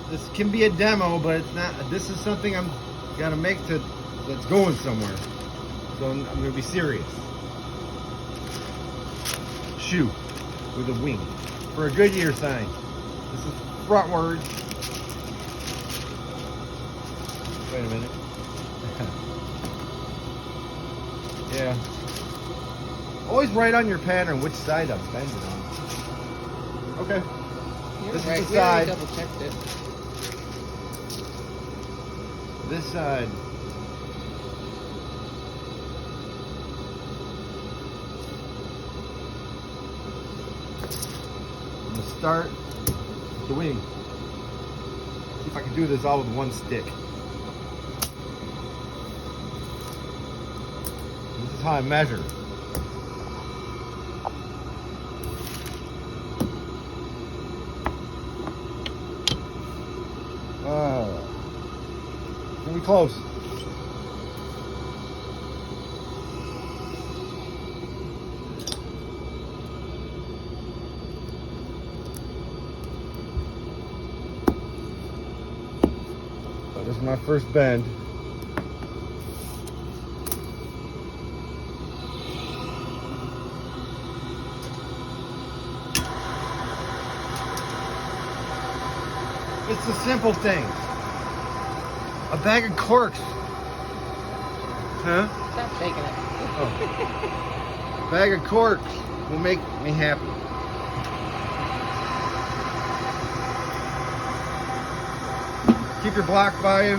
This can be a demo, but it's not. This is something I'm gotta make that's going somewhere. So I'm gonna be serious. Shoe with a wing for a Goodyear sign. This is frontward. Wait a minute. Yeah. Always write on your pattern which side I'm bending on. Okay. This is the side. Double checked it. This side. I'm gonna start with the wing. See if I can do this all with one stick. This is how I measure. Gonna be close. So this is my first bend. It's the simple things. A bag of corks. Huh? Stop shaking it. Oh. A bag of corks will make me happy. Keep your block by you.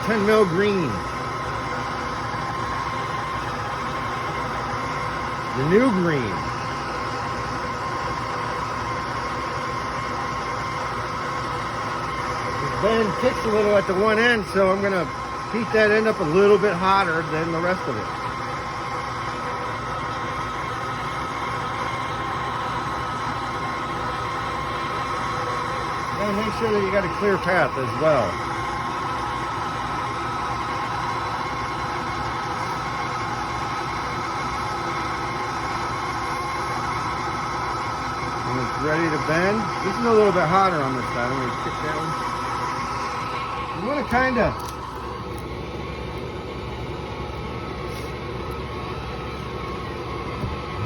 $10 mil green. The new green. Bend kicks a little at the one end, so I'm gonna heat that end up a little bit hotter than the rest of it. You gotta make sure that you got a clear path as well. When it's ready to bend, this is a little bit hotter on this side. I'm gonna kick that one. You want to kind of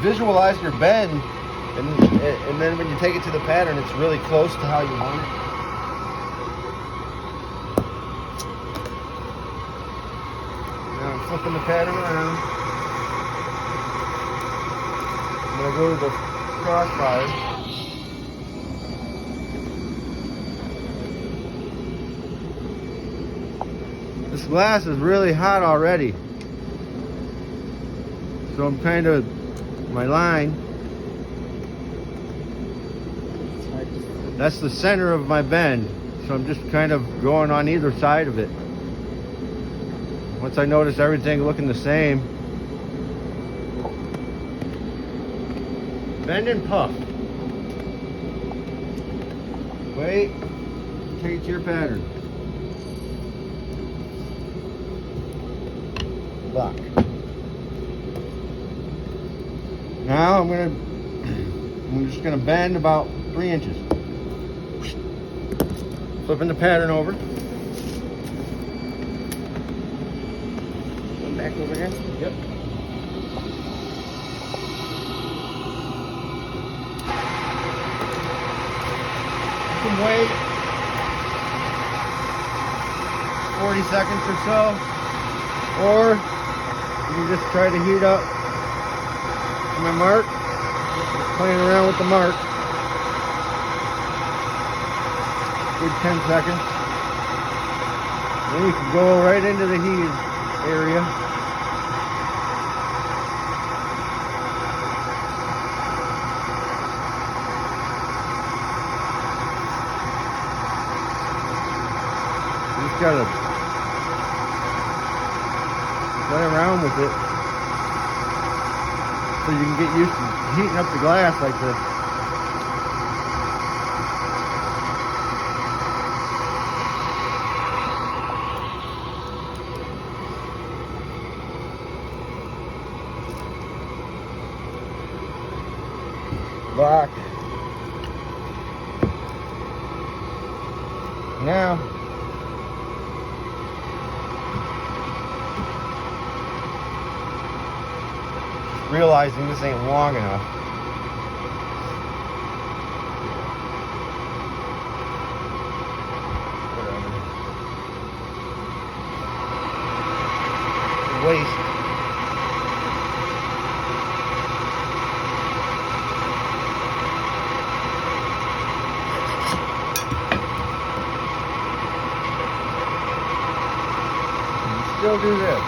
visualize your bend, and then when you take it to the pattern, it's really close to how you want it. Now I'm flipping the pattern around. I'm going to go to the crossbars. This glass is really hot already. So I'm kind of, my line, that's the center of my bend. So I'm just kind of going on either side of it. Once I notice everything looking the same, bend and puff. Wait, take it to your pattern. Block. Now I'm just gonna bend about 3 inches. Flipping the pattern over. Come back over here. Yep. You can wait 40 seconds or so, or you can just try to heat up my mark. Just playing around with the mark. Good 10 seconds. Then you can go right into the heated area. You just gotta play around with it so you can get used to heating up the glass like this. Lock. Now, realizing this ain't long enough. Whatever. Waste. Still do this.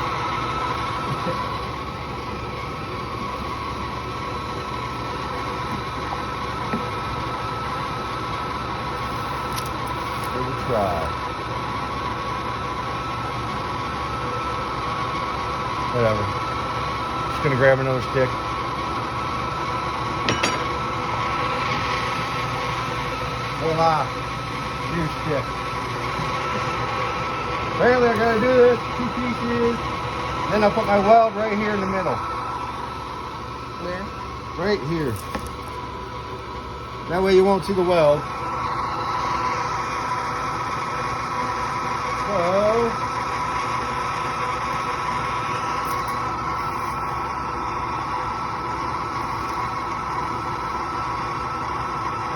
Give it a try. Whatever. Just gonna grab another stick. Voila. New stick. Apparently I gotta do this, 2 pieces. Then I'll put my weld right here in the middle. Where? Right here. That way you won't see the weld. So,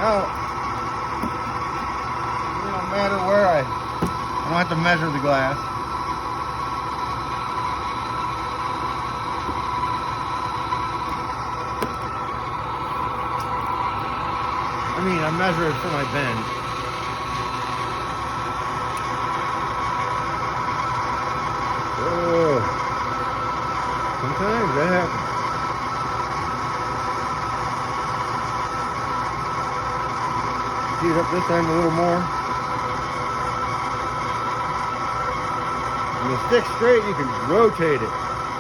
now, no matter where I don't have to measure the glass. I mean, I measure it for my bend. Oh, sometimes that happens. Heat up this end a little more. When the stick's straight, you can rotate it.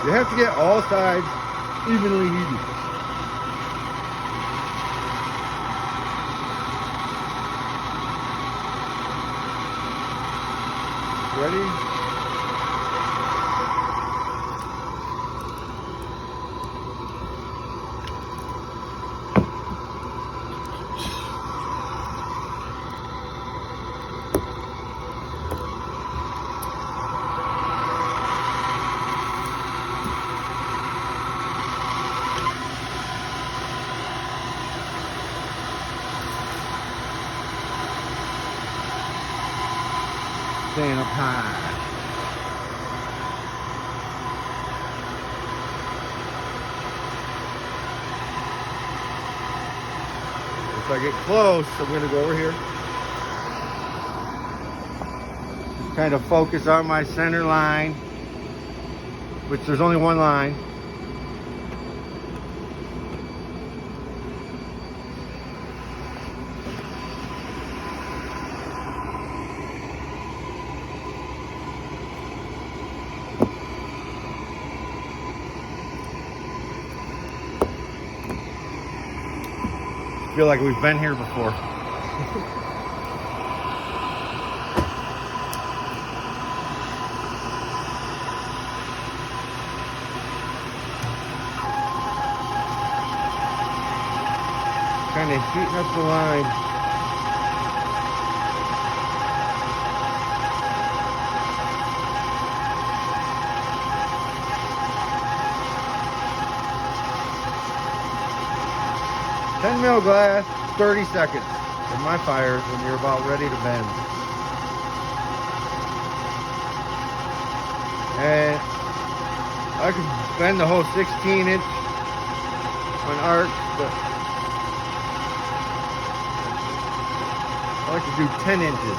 You have to get all sides evenly heated. Ready? Staying up high. If I get close, I'm going to go over here. Just kind of focus on my center line, which there's only one line. I feel like we've been here before. Kind of heating up the line. $10 mil glass, 30 seconds in my fires when you're about ready to bend. And I could bend the whole 16-inch on arc, but I like to do 10 inches.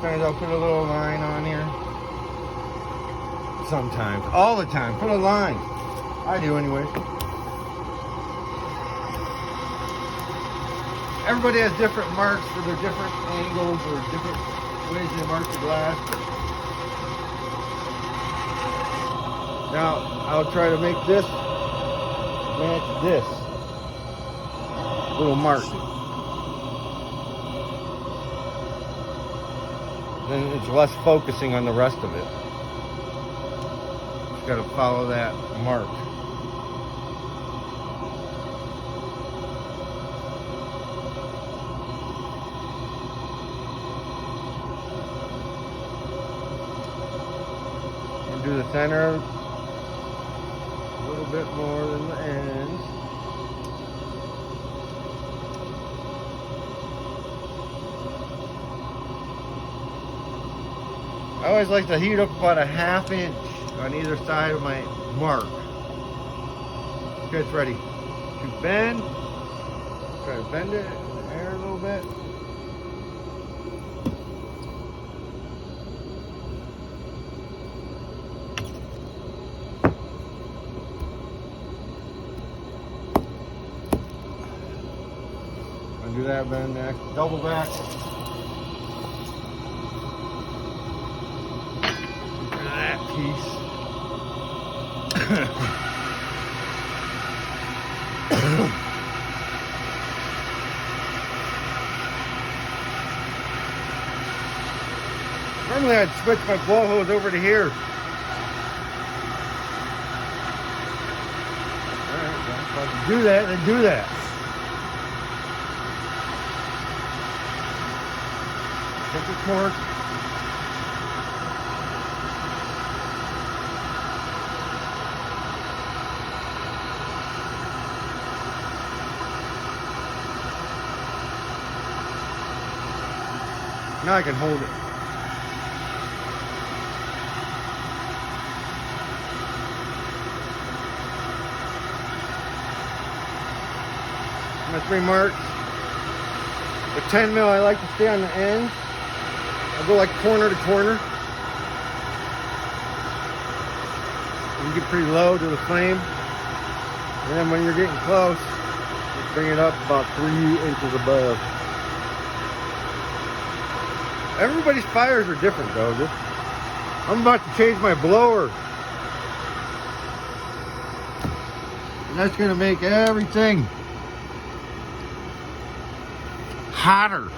Sometimes I'll put a little line on here. Sometimes, all the time, put a line. I do anyway. Everybody has different marks for their different angles or different ways they mark the glass. Now, I'll try to make this match this little mark. Then it's less focusing on the rest of it. Just got to follow that mark. And do the center a little bit more than the ends. I always like to heat up about a 1/2 inch on either side of my mark. Okay, it's ready to bend. Try to bend it in the air a little bit. Undo that, bend back, double back. That piece. Normally I'd switch my blow hose over to here. Alright, well, if I can do that, then do that. Take the torque. Now I can hold it. My 3 marks. With 10 mil, I like to stay on the ends. I'll go like corner to corner. You get pretty low to the flame. And then when you're getting close, just bring it up about 3 inches above. Everybody's fires are different though. I'm about to change my blower. And that's gonna make everything hotter.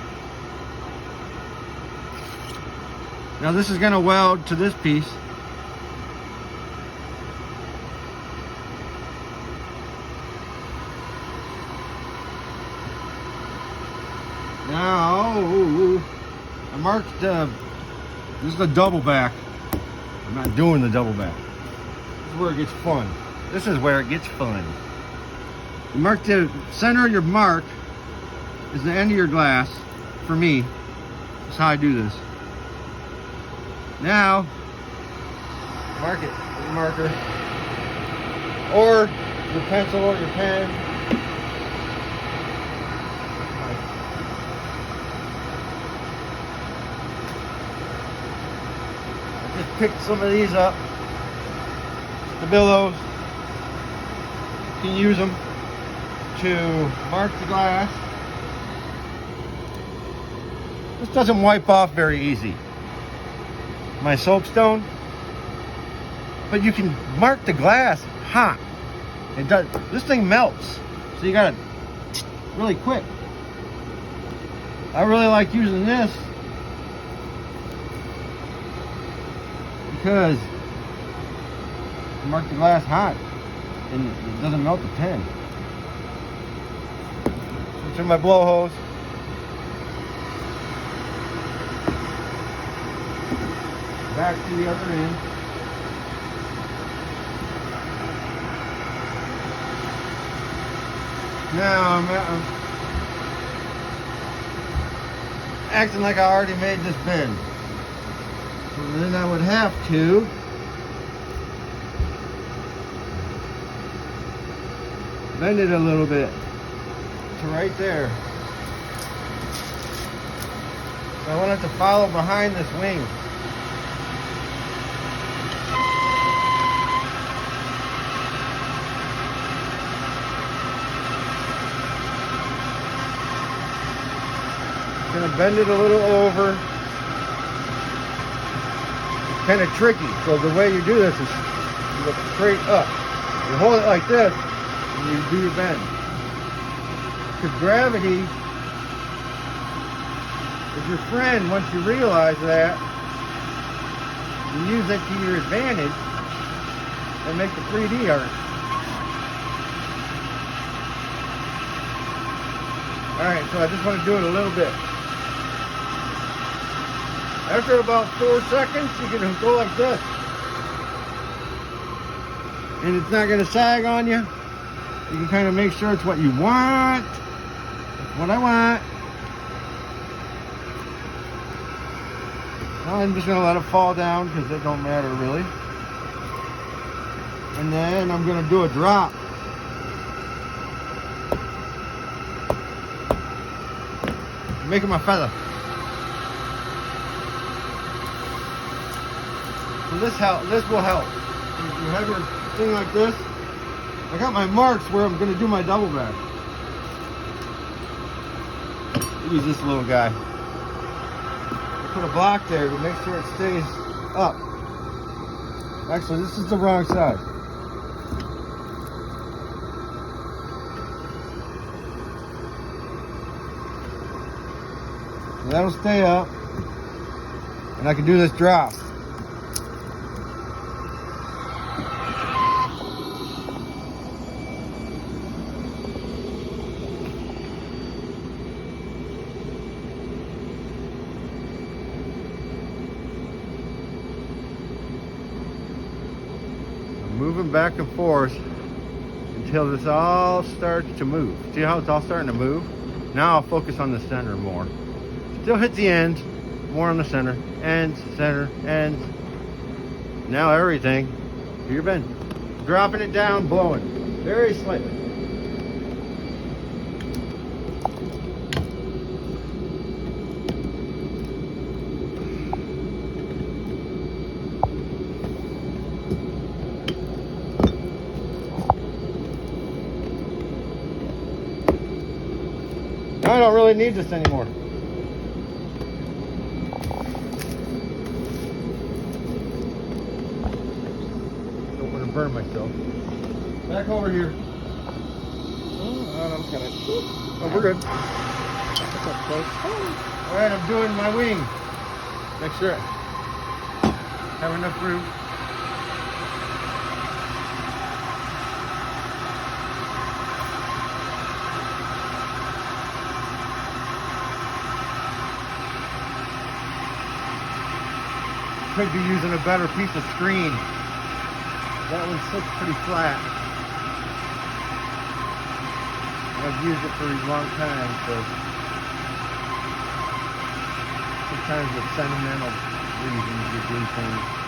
Now this is gonna weld to this piece. Now, I marked, this is the double back. I'm not doing the double back. This is where it gets fun. This is where it gets fun. You mark the center of your mark is the end of your glass. For me, that's how I do this. Now, mark it with a marker. Or your pencil or your pen. Just pick some of these up, the billows. You can use them to mark the glass. This doesn't wipe off very easy, my soapstone, but you can mark the glass hot. It does. This thing melts, so you gotta really quick. I really like using this because you mark the glass hot and it doesn't melt the pen. Switch in my blow hose. Back to the other end. Now I'm acting like I already made this bend. So then I would have to bend it a little bit to right there. So I want it to follow behind this wing. I'm gonna bend it a little over. It's kind of tricky. So the way you do this is you look straight up. You hold it like this, when you do your bend. Because gravity is your friend once you realize that. You use it to your advantage and make the 3D art. Alright, so I just want to do it a little bit. After about 4 seconds, you're going to go like this. And it's not going to sag on you. You can kind of make sure it's what you want. It's what I want. Now I'm just going to let it fall down because it don't matter really. And then I'm going to do a drop. I'm making my feather. So this will help. If you have your thing like this, I got my marks where I'm going to do my double back. Use this little guy. I put a block there to make sure it stays up. Actually, this is the wrong side. So that'll stay up, and I can do this drop. Moving back and forth until this all starts to move. See how it's all starting to move? Now I'll focus on the center more. Still hit the ends, more on the center, ends, center, ends. Now everything, do your bend. Dropping it down, blowing, very slightly. I don't really need this anymore. Don't want to burn myself. Back over here. I'm gonna. Oh, we're good. That's okay. All right, I'm doing my wing. Make sure I have enough room. Could be using a better piece of screen. That one sits pretty flat. I've used it for a long time, so sometimes with sentimental reasons you do things.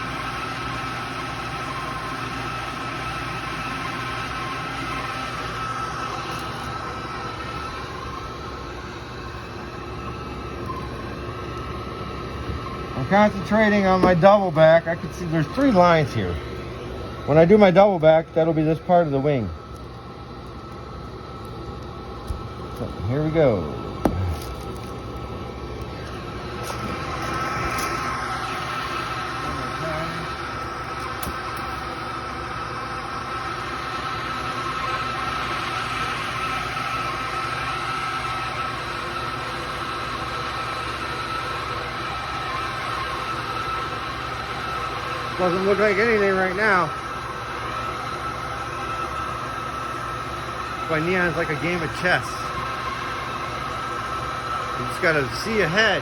I'm concentrating on my double back. I can see there's 3 lines here. When I do my double back, that'll be this part of the wing. So here we go. Doesn't look like anything right now. My neon's like a game of chess. You just gotta see ahead.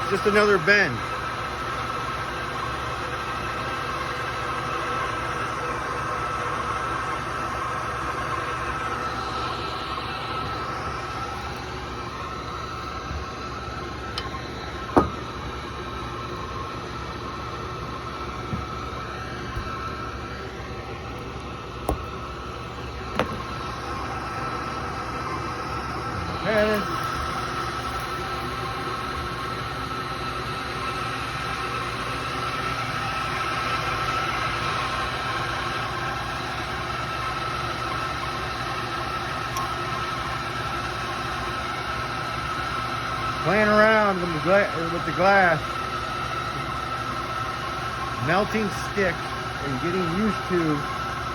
It's just another bend. And playing around with the glass, melting stick and getting used to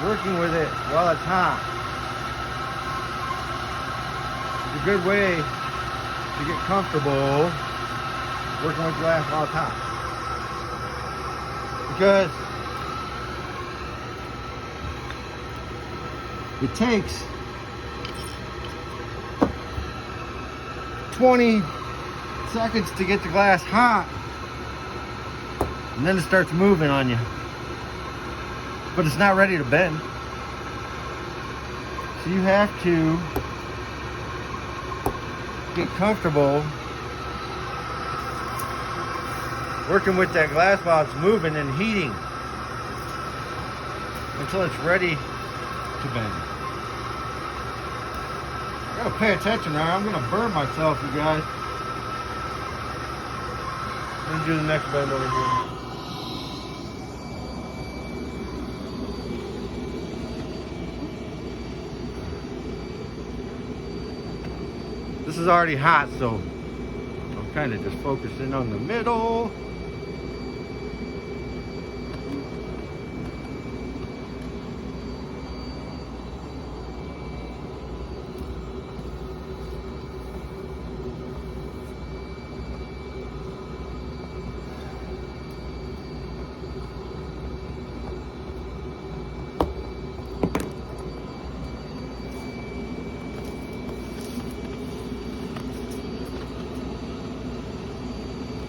working with it while it's hot is a good way to get comfortable working with glass while it's hot. Because it takes 20 seconds to get the glass hot, and then it starts moving on you. But it's not ready to bend. So you have to get comfortable working with that glass while it's moving and heating until it's ready to bend. I gotta pay attention now. I'm gonna burn myself, you guys. I'm gonna do the next bend over here. This is already hot, so I'm kind of just focusing on the middle.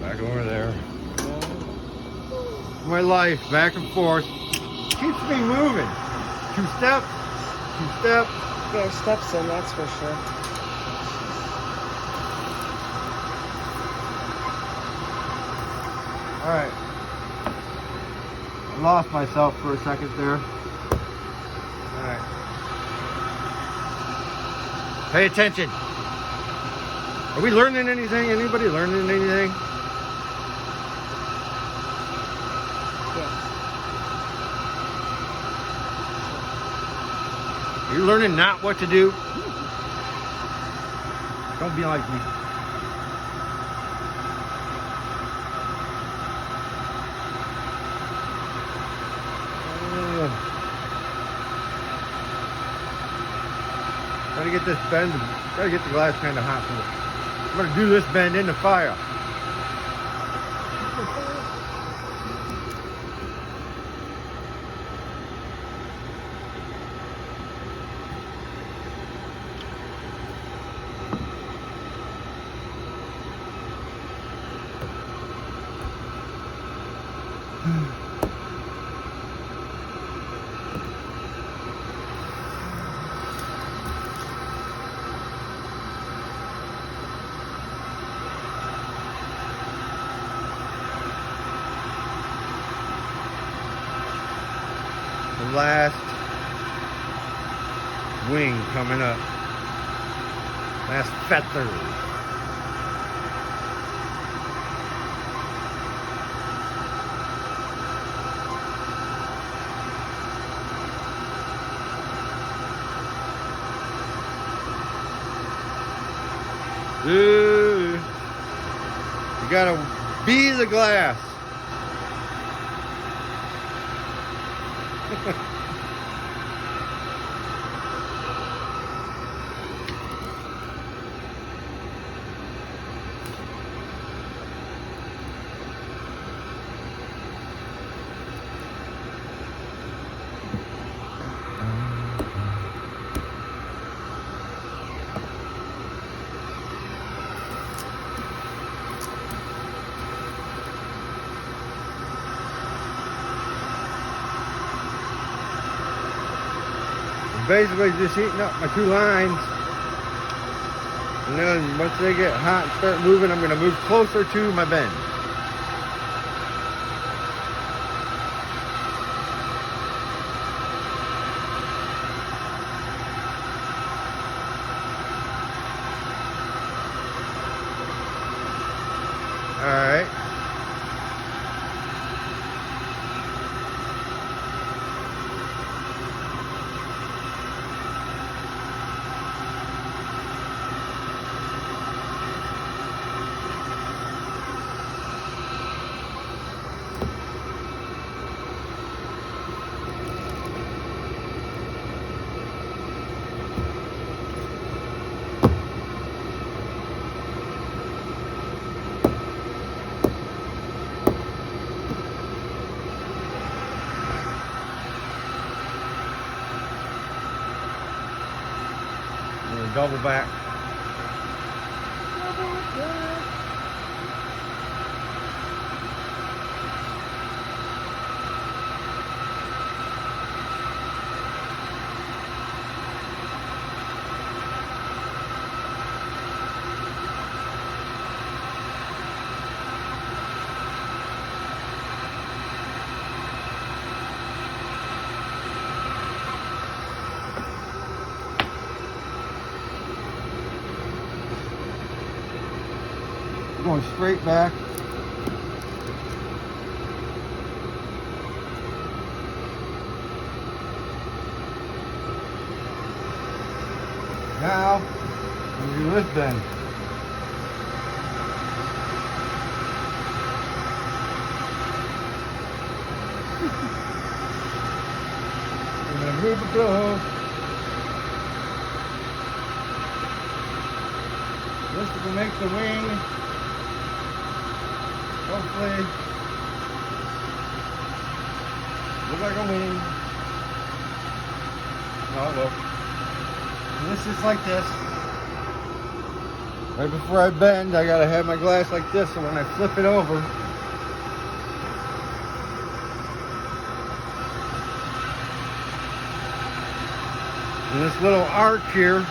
Back over there. My life, back and forth, keeps me moving. 2 steps, 2 steps. Get your steps in, that's for sure. All right. I lost myself for a second there. All right. Pay attention. Are we learning anything? Anybody learning anything? Yes. Are you learning not what to do? Don't be like me. Gotta get this bend, gotta get the glass kind of hot. I'm gonna do this bend in the fire. The last wing coming up. Last feather. Ooh. You gotta be the glass. Basically just heating up my 2 lines, and then once they get hot and start moving, I'm going to move closer to my bend. All right. double back. Going straight back. Now, we'll do this bend. We're gonna move it close. This will make the wing. Hopefully, look like a wing. No, it will. And this is like this. Right before I bend, I gotta have my glass like this, so when I flip it over, and this little arc here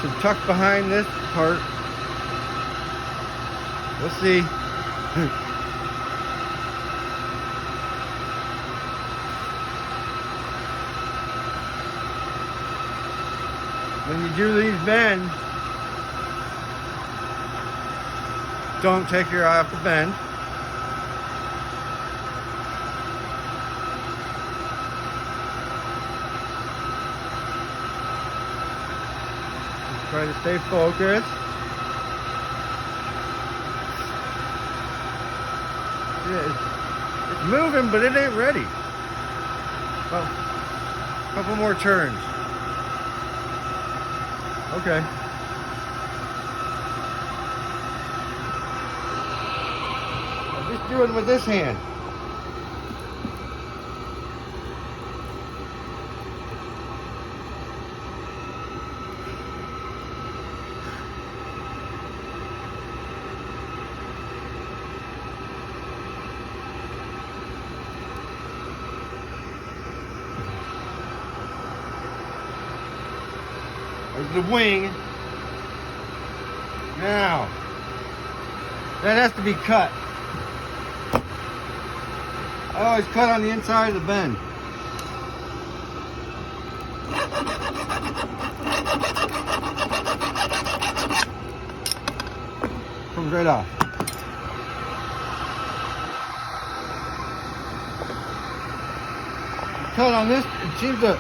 should tuck behind this part. We'll see. When you do these bends, don't take your eye off the bend. Just try to stay focused. It's moving, but it ain't ready. Well, a couple more turns. Okay. I'm just doing it with this hand. There's the wing. Now, that has to be cut. I always cut on the inside of the bend. Comes right off. Cut on this, it seems to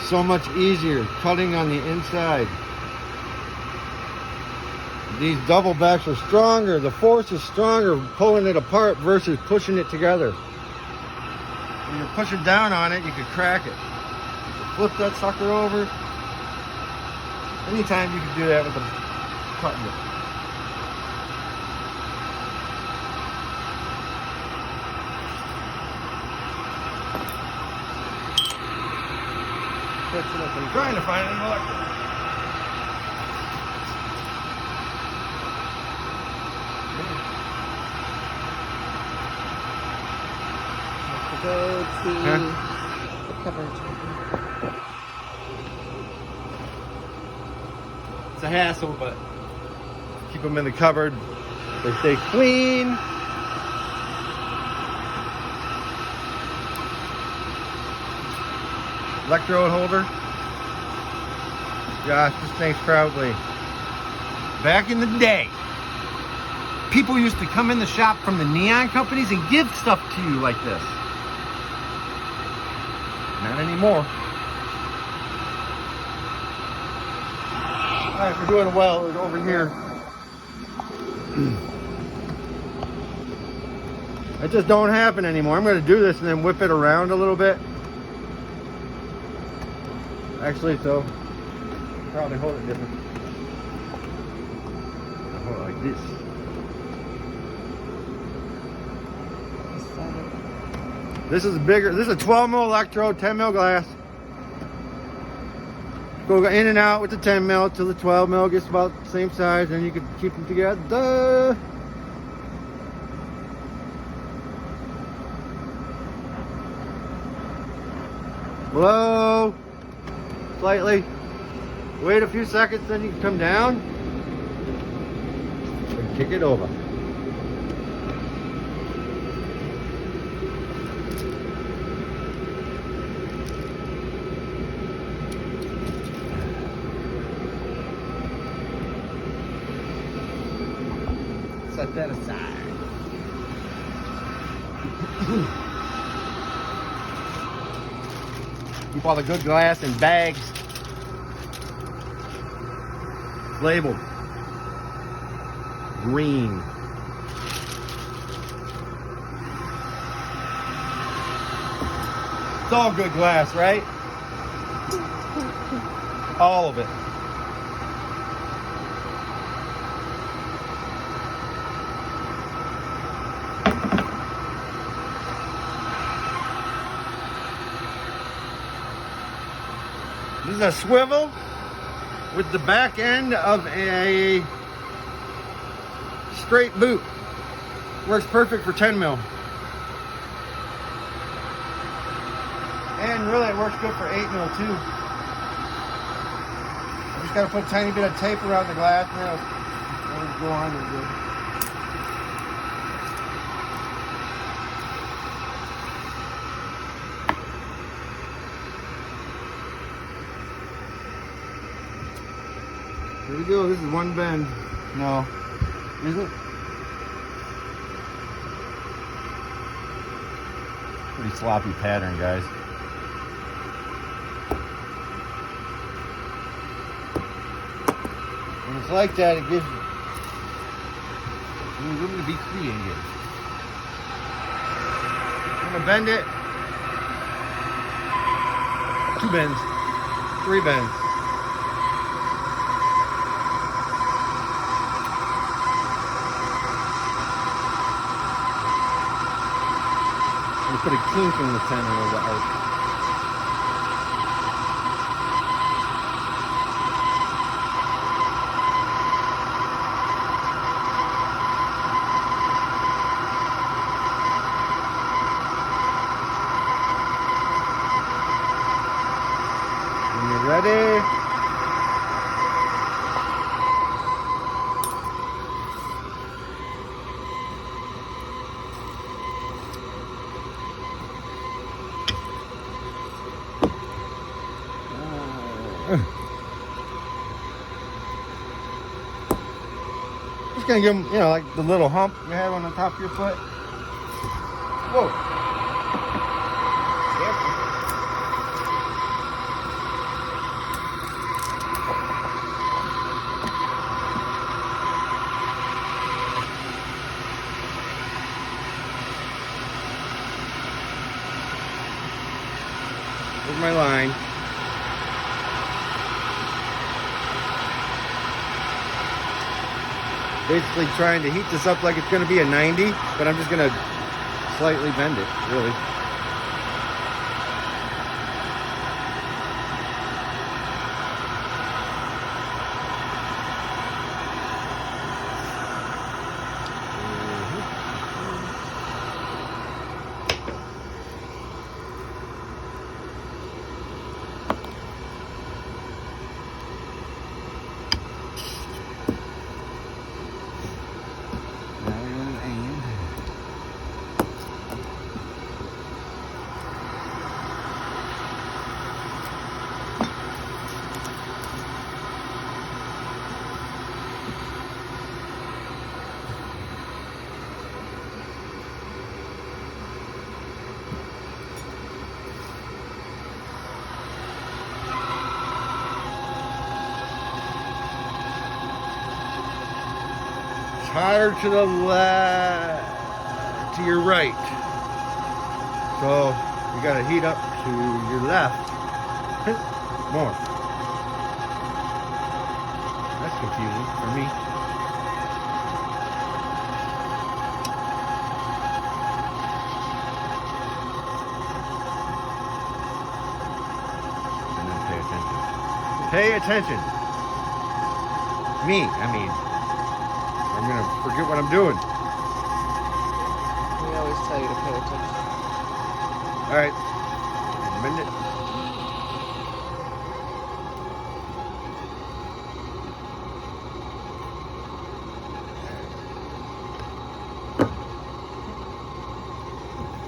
so much easier cutting on the inside. These double backs are stronger. The force is stronger pulling it apart versus pushing it together. When you're pushing down on it, you could crack it. You could flip that sucker over. Anytime you can do that with a cutting it. I'm trying to find an electric. Go to the cupboard. It's a hassle, but keep them in the cupboard. They stay clean. Electrode holder. Gosh, this thing's probably back in the day. People used to come in the shop from the neon companies and give stuff to you like this. Not anymore. All right, we're doing well over here. It just don't happen anymore. I'm going to do this and then whip it around a little bit. Actually, so probably hold it different. I'll hold it like this. This is bigger. This is a 12 mil electrode, 10 mil glass. Go in and out with the 10 mil till the 12 mil gets about the same size, and you can keep them together. Blow slightly. Wait a few seconds, then you can come down and kick it over. Set that aside. Keep all the good glass in bags. Labeled green. It's all good glass, right? All of it. This is a swivel with the back end of a straight boot. Works perfect for 10 mil. And really it works good for 8 mil too. I just gotta put a tiny bit of tape around the glass and it'll go on real good. Here we go, this is one bend. No, is it? Pretty sloppy pattern, guys. When it's like that, it gives you room to be creative. I'm gonna bend it. 2 bends, 3 bends. Put a kink in the center of the arc. When you're ready, just gonna give them, you know, like the little hump you have on the top of your foot. Whoa. Careful. Here's my line. Basically trying to heat this up like it's going to be a 90, but I'm just going to slightly bend it, really. Higher to the left, to your right. So you got to heat up to your left. More. That's confusing for me. And then pay attention. Pay attention. Me, I mean. I'm gonna forget what I'm doing. We always tell you to pay attention. All right. Bend it.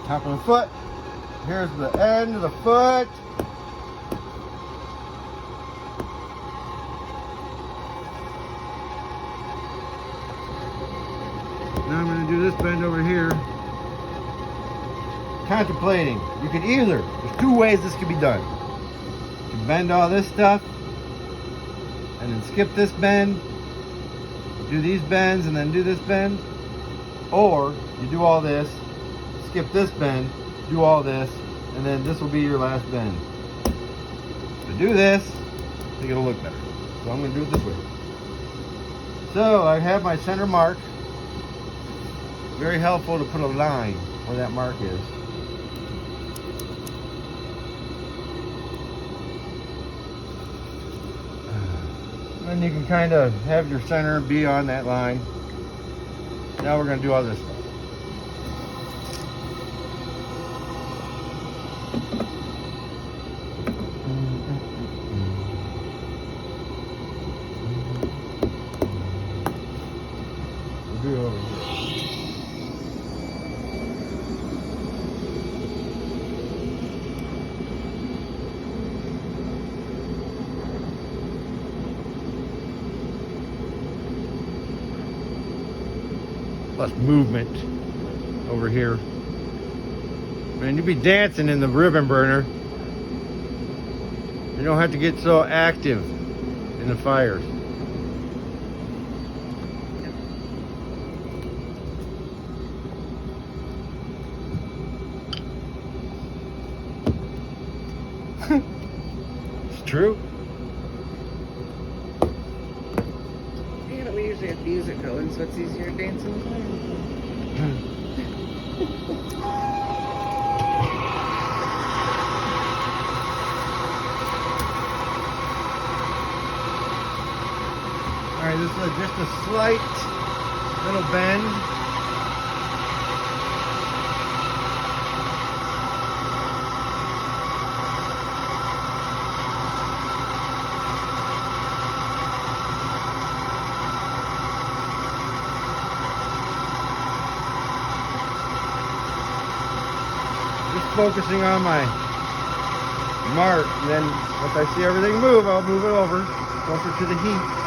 Top of the foot. Here's the end of the foot. Now I'm going to do this bend over here. Contemplating. You can either, there's two ways this can be done. You can bend all this stuff and then skip this bend, do these bends and then do this bend, or you do all this, skip this bend, do all this, and then this will be your last bend. To do this, I think it'll look better. So I'm going to do it this way. So I have my center mark. Very helpful to put a line where that mark is. Then you can kind of have your center be on that line. Now we're going to do all this stuff. We'll do it over here. Plus movement over here. Man, you'd be dancing in the ribbon burner. You don't have to get so active in the fires. It's true. Yeah, but we usually have music going, so it's easier to dance in the fire. All right, this is just a slight little bend. Just focusing on my mark, and then once I see everything move, I'll move it over closer to the heat.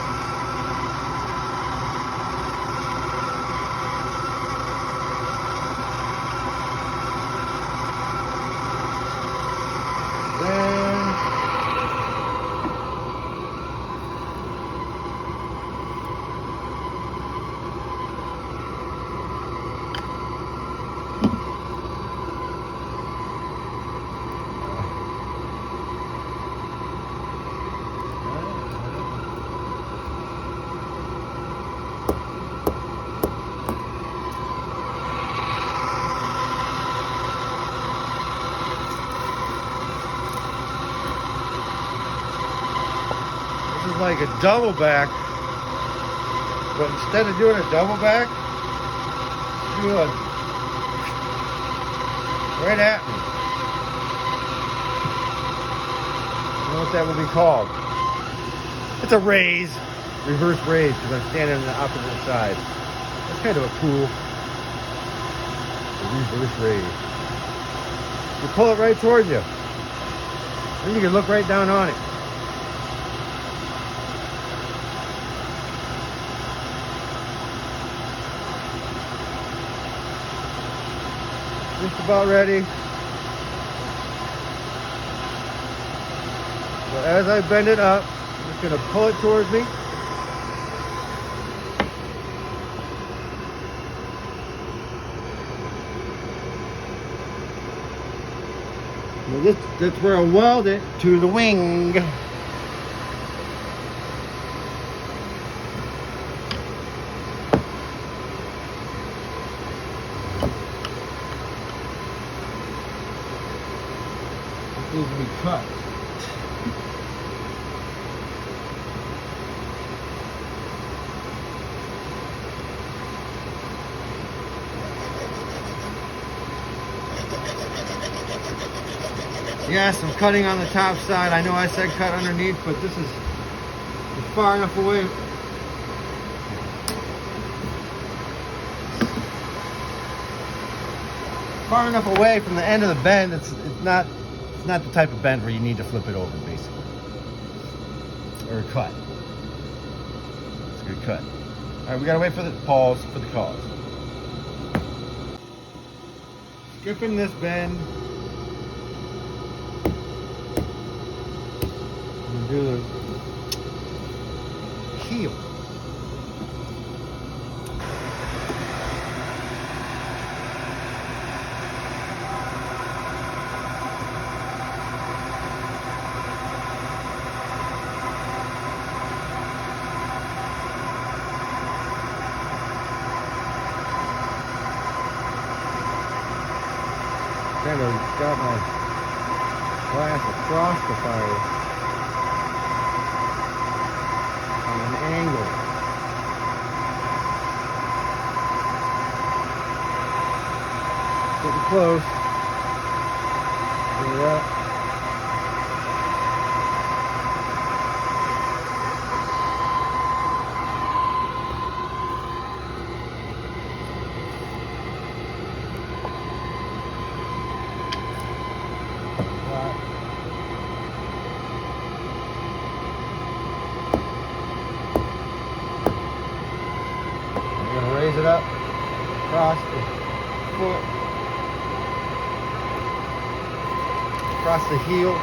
This is like a double back, but instead of doing a double back, do a right at me. I don't know what that would be called. It's a raise, reverse raise, because I'm standing on the opposite side. That's kind of a cool reverse raise. You pull it right towards you, then you can look right down on it. Just about ready. So as I bend it up, I'm just going to pull it towards me. Now that's where I weld it to the wing. Needs to be cut. Yes, I'm cutting on the top side. I know I said cut underneath, but this is far enough away. Far enough away from the end of the bend. It's not the type of bend where you need to flip it over, basically, or cut. It's a good cut. All right, we gotta wait for the pause for the cause. Skipping this bend. We'll do the heel. Kind of got my glass across the fire on an angle. Getting close. Bring it up. Raise it up across the foot, across the heel.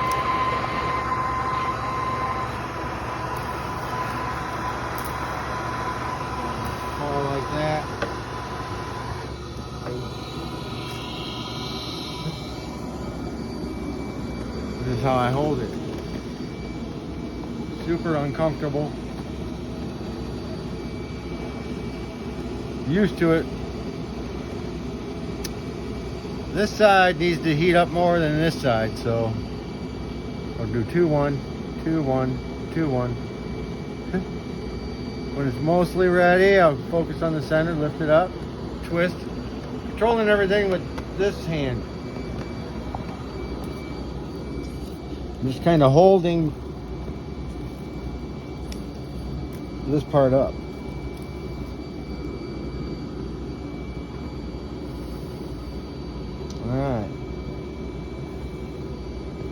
All like that. This is how I hold it. Super uncomfortable. Used to it. This side needs to heat up more than this side, so I'll do 2-1, 2-1, 2-1. When it's mostly ready, I'll focus on the center, lift it up, twist, controlling everything with this hand. I'm just kind of holding this part up. Alright.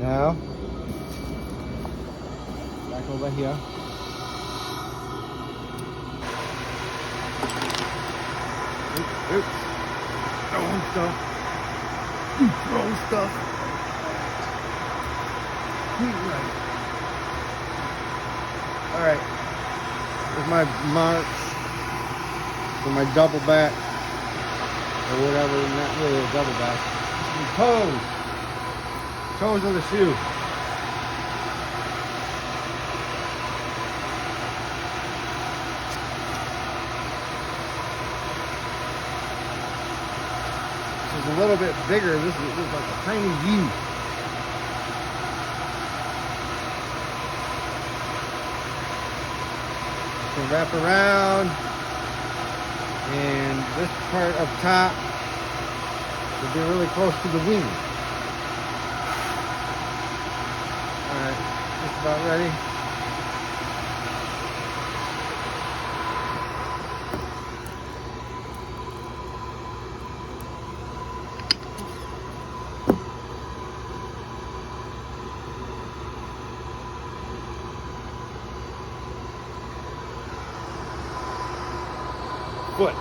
Now, back over here. Oops. Throwing stuff. Throwing stuff. Alright. Here's my marks for my double back. Or whatever, not really a double back. Toes. Toes of the shoe. This is a little bit bigger. This is like a tiny U. So wrap around. And this part up top will be really close to the wing. Alright, just about ready. Foot.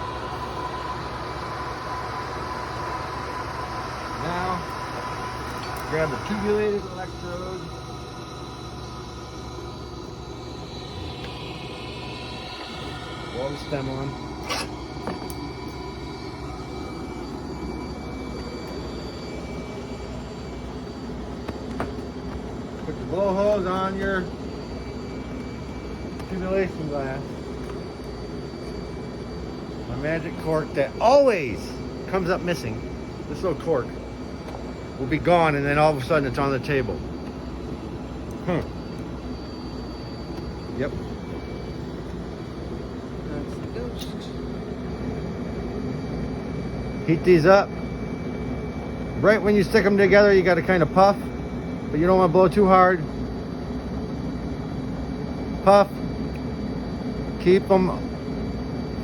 Now, grab the tubulated electrode. Roll the stem on. Put the blow hose on your tubulation glass. My magic cork that always comes up missing, this little cork, will be gone, and then all of a sudden it's on the table. Yep. That's the ghost. Heat these up. Right when you stick them together, you got to kind of puff. but you don't want to blow too hard. Puff. Keep them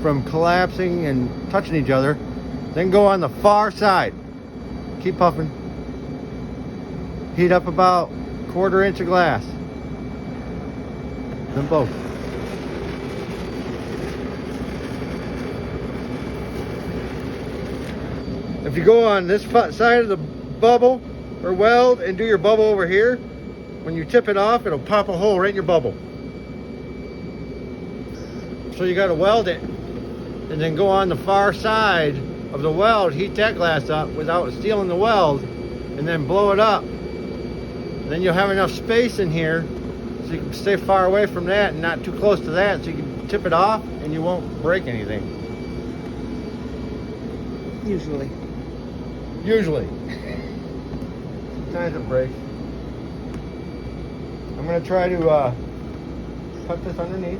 from collapsing and touching each other. Then go on the far side. Keep puffing. Heat up about 1/4 inch of glass. Then blow. If you go on this side of the bubble or weld and do your bubble over here, when you tip it off, it'll pop a hole right in your bubble. So you got to weld it and then go on the far side of the weld, heat that glass up without stealing the weld, and then blow it up. And then you'll have enough space in here so you can stay far away from that and not too close to that, so you can tip it off and you won't break anything. Usually. Sometimes it breaks. I'm going to try to cut this underneath.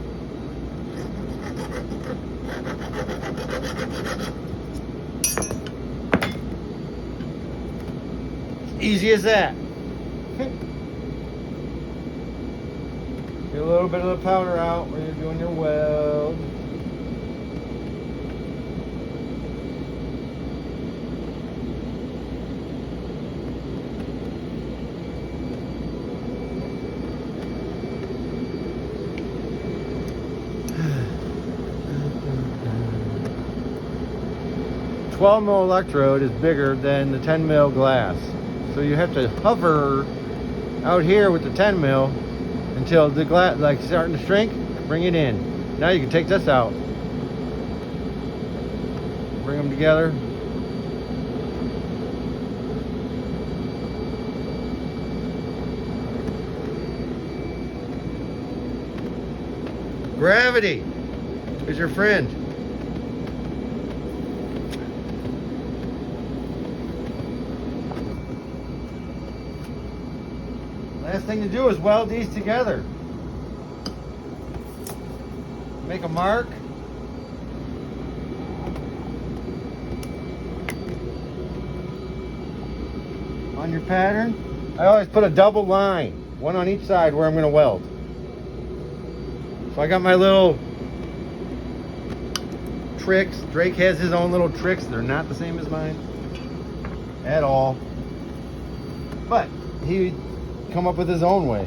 Easy as that. Get a little bit of the powder out when you're doing your weld. 12 mil electrode is bigger than the 10 mil glass. So you have to hover out here with the 10 mil until the glass like starting to shrink, bring it in. Now you can take this out. Bring them together. Gravity is your friend. Last thing to do is weld these together. Make a mark. On your pattern. I always put a double line, one on each side where I'm going to weld. So I got my little tricks. Drake has his own little tricks. They're not the same as mine at all. But he come up with his own way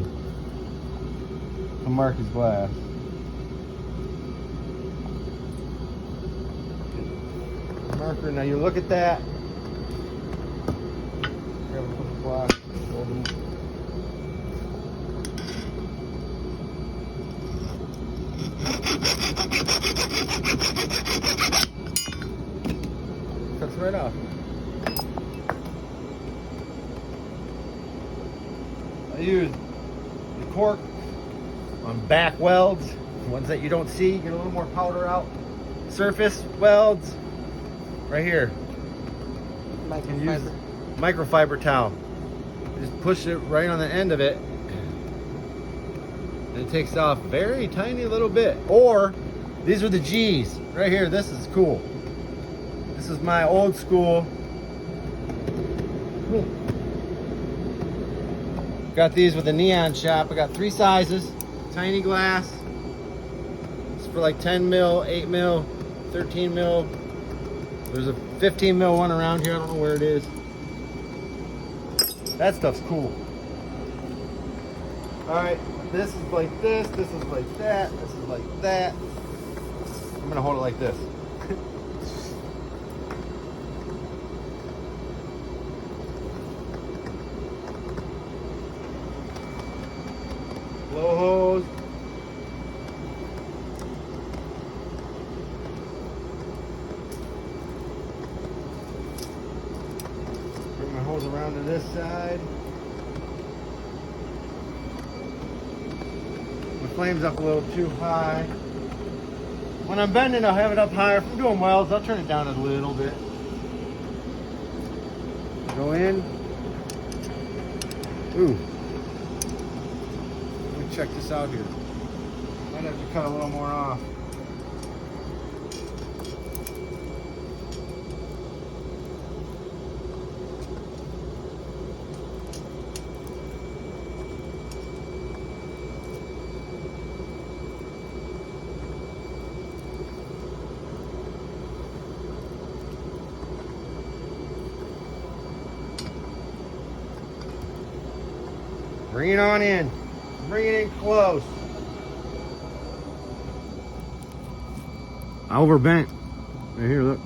to mark his glass. Marker. Now you look at that. Grab a couple blocks. Hold them. Cuts right off. I use the cork on back welds, ones that you don't see, get a little more powder out. Surface welds, right here. Microfiber. Microfiber towel. Just push it right on the end of it, and it takes off very tiny little bit. Or these are the G's right here. This is cool. This is my old school. Got these with a neon shop. I got 3 sizes. Tiny glass. It's for like 10 mil, 8 mil, 13 mil. There's a 15 mil one around here. I don't know where it is. That stuff's cool. Alright, this is like this is like that, this is like that. I'm gonna hold it like this. Blow hose. Bring my hose around to this side. My flame's up a little too high. When I'm bending, I'll have it up higher. If I'm doing welds, I'll turn it down a little bit. Go in. Ooh. Check this out here. Might have to cut a little more off. Bring it on in. Bring it in close. I overbent. Right here, look.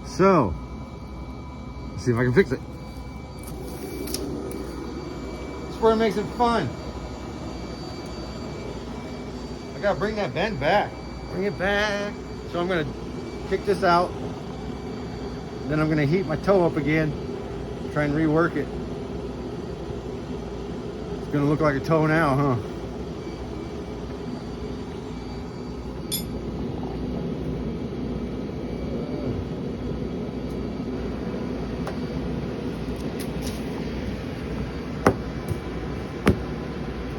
So, let's see if I can fix it. That's where it makes it fun. I gotta bring that bend back. Bring it back. So I'm gonna kick this out. Then I'm gonna heat my toe up again. Try and rework it. It's gonna look like a toe now, huh?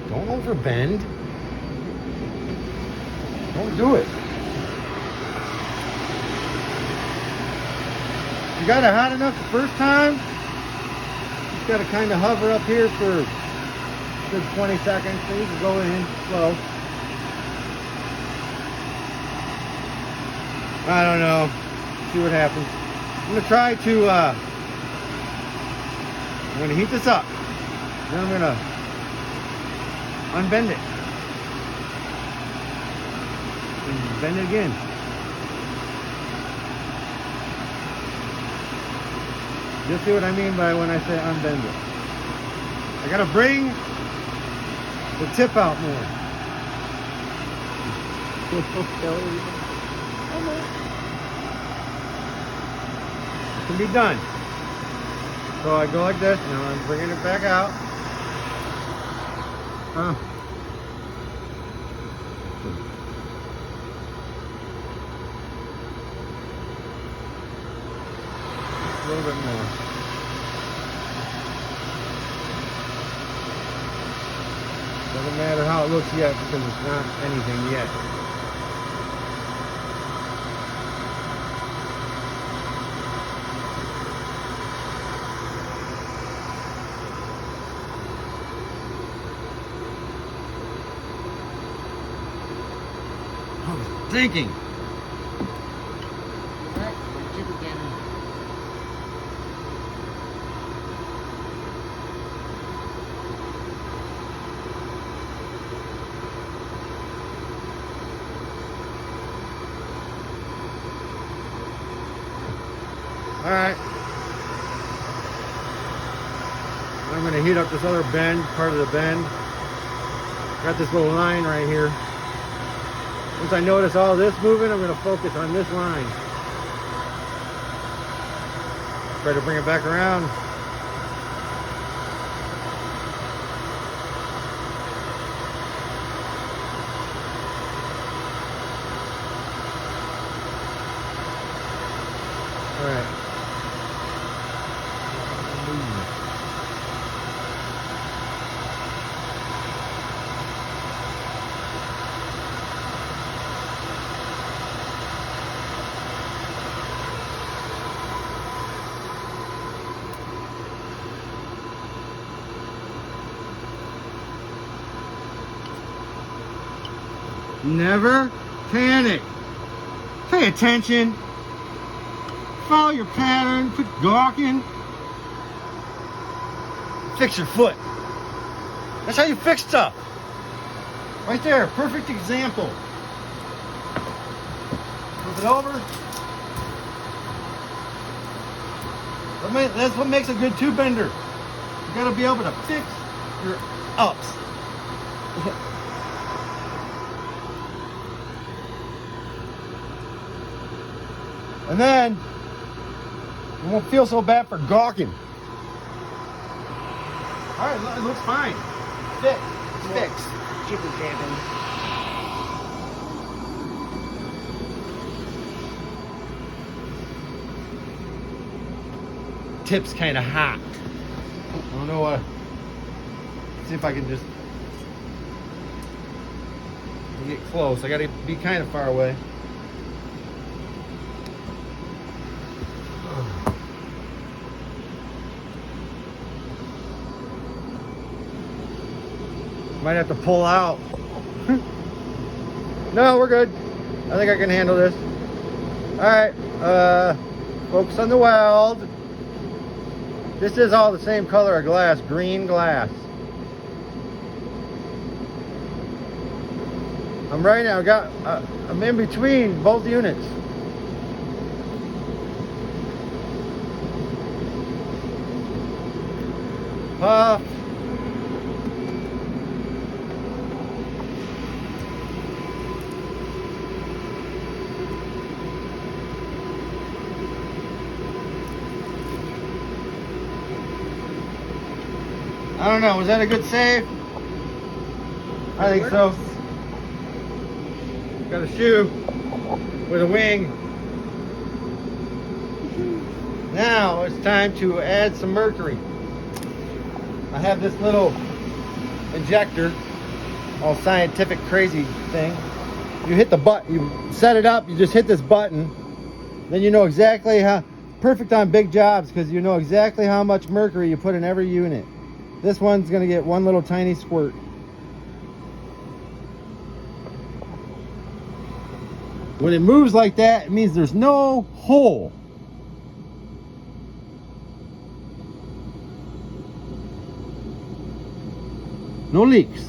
Don't overbend. Don't do it. You got it hot enough the first time. Just got to kind of hover up here for a good 20 seconds. So you can go in slow. I don't know. See what happens. I'm gonna try to. I'm gonna heat this up. Then I'm gonna unbend it. And bend it again. You'll see what I mean by when I say unbend it. I gotta bring the tip out more. It can be done. So I go like this, now I'm bringing it back out. A little bit more. Doesn't matter how it looks yet because it's not anything yet. I was thinking. What? Jib again. All right. I'm going to heat up this other bend, part of the bend. Got this little line right here. Once I notice all this moving, I'm going to focus on this line. Try to bring it back around. All right. Never panic. Pay attention. Follow your pattern. Quit gawking. Fix your foot. That's how you fix stuff. Right there. Perfect example. Flip it over. That's what makes a good two bender. You gotta be able to fix your ups. And then you won't feel so bad for gawking. All right, it looks fine. Fix. It's fixed. Jib jabbing. Tip's kind of hot. I don't know what. Let's see if I can just get close. I got to be kind of far away. Might have to pull out. No, we're good. I think I can handle this. All right, focus on the weld. This is all the same color of glass, green glass. I'm right now, I'm in between both units. Puff. I don't know, was that a good save? I think so. Got a shoe with a wing. Now it's time to add some mercury. I have this little injector, all scientific crazy thing. You hit the button, you set it up, you just hit this button, then you know exactly how, perfect on big jobs because you know exactly how much mercury you put in every unit. This one's gonna get one little tiny squirt. When it moves like that, it means there's no hole. No leaks.